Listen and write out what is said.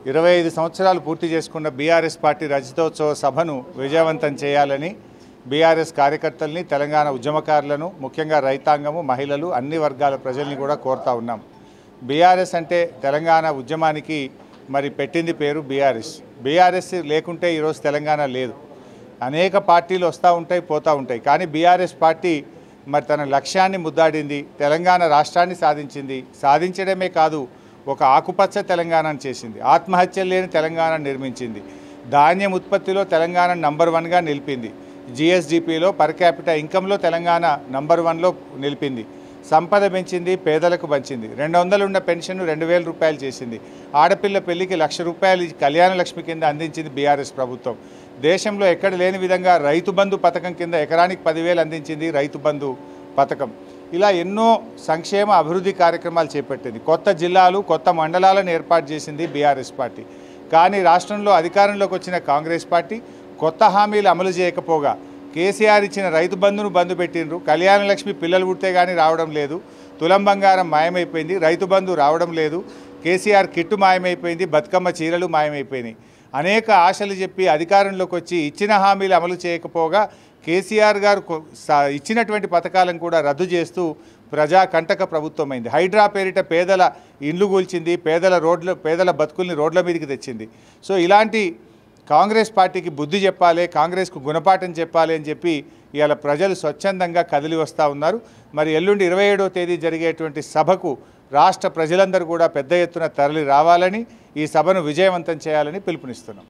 25 సంవత్సరాలు పూర్తి చేసుకున్న బీఆర్ఎస్ పార్టీ రజతోత్సవ సభను విజయవంతం చేయాలని బీఆర్ఎస్ కార్యకర్తల్ని, తెలంగాణ ఉద్యమకారులను, ముఖ్యంగా రైతాంగము, మహిళలు, అన్ని వర్గాల ప్రజల్ని కూడా కోరుతా ఉన్నాం. బీఆర్ఎస్ అంటే తెలంగాణ ఉద్యమానికి మరి పెట్టింది పేరు బీఆర్ఎస్. బీఆర్ఎస్ లేకుంటే ఈరోజు తెలంగాణ లేదు. అనేక పార్టీలు వస్తూ ఉంటాయి, పోతూ ఉంటాయి. కానీ బీఆర్ఎస్ పార్టీ మరి తన లక్ష్యాన్ని ముద్దాడింది, తెలంగాణ రాష్ట్రాన్ని సాధించింది. సాధించడమే కాదు, ఒక ఆకుపచ్చ తెలంగాణను చేసింది, ఆత్మహత్యలు లేని తెలంగాణను నిర్మించింది, ధాన్యం ఉత్పత్తిలో తెలంగాణ నంబర్ 1గా నిలిపింది, జిఎస్డిపిలో పర్ క్యాపిటల్ ఇన్కంలో తెలంగాణ నంబర్ 1లో నిలిపింది, సంపద పెంచింది, పేదలకు పంచింది, 200 ఉన్న పెన్షన్ 2000 రూపాయలు చేసింది, ఆడపిల్ల పెళ్లికి 1,00,000 రూపాయలు కళ్యాణ లక్ష్మి కింద అందించింది బీఆర్ఎస్ ప్రభుత్వం. దేశంలో ఎక్కడ లేని విధంగా రైతు బంధు పథకం కింద ఎకరానికి 10,000 అందించింది రైతు బంధు పథకం. ఇలా ఎన్నో సంక్షేమ అభివృద్ధి కార్యక్రమాలు చేపట్టింది. కొత్త జిల్లాలు, కొత్త మండలాలను ఏర్పాటు చేసింది బీఆర్ఎస్ పార్టీ. కానీ రాష్ట్రంలో అధికారంలోకి వచ్చిన కాంగ్రెస్ పార్టీ కొత్త హామీలు అమలు చేయకపోగా కేసీఆర్ ఇచ్చిన రైతు బంధును బంధు పెట్టిండ్రు. కళ్యాణ లక్ష్మి పిల్లలు పుడితే కానీ రావడం లేదు, తులం బంగారం మాయమైపోయింది, రైతు బంధు రావడం లేదు, కేసీఆర్ కిట్టు మాయమైపోయింది, బతుకమ్మ చీరలు మాయమైపోయినాయి. అనేక ఆశలు చెప్పి అధికారంలోకి వచ్చి ఇచ్చిన హామీలు అమలు చేయకపోగా కేసీఆర్ గారు ఇచ్చినటువంటి పథకాలను కూడా రద్దు చేస్తూ ప్రజా కంటక ప్రభుత్వమైంది. హైడ్రా పేరిట పేదల ఇండ్లు కూల్చింది, పేదల బతుకుల్ని రోడ్ల మీదకి తెచ్చింది. సో ఇలాంటి కాంగ్రెస్ పార్టీకి బుద్ధి చెప్పాలి, కాంగ్రెస్కు గుణపాఠం చెప్పాలి అని చెప్పి ఇవాళ ప్రజలు స్వచ్ఛందంగా కదిలి వస్తూ ఉన్నారు. మరి ఎల్లుండి 27వ తేదీ జరిగేటువంటి సభకు రాష్ట్ర ప్రజలందరూ కూడా పెద్ద ఎత్తున తరలి రావాలని, ఈ సభను విజయవంతం చేయాలని పిలుపునిస్తున్నాం.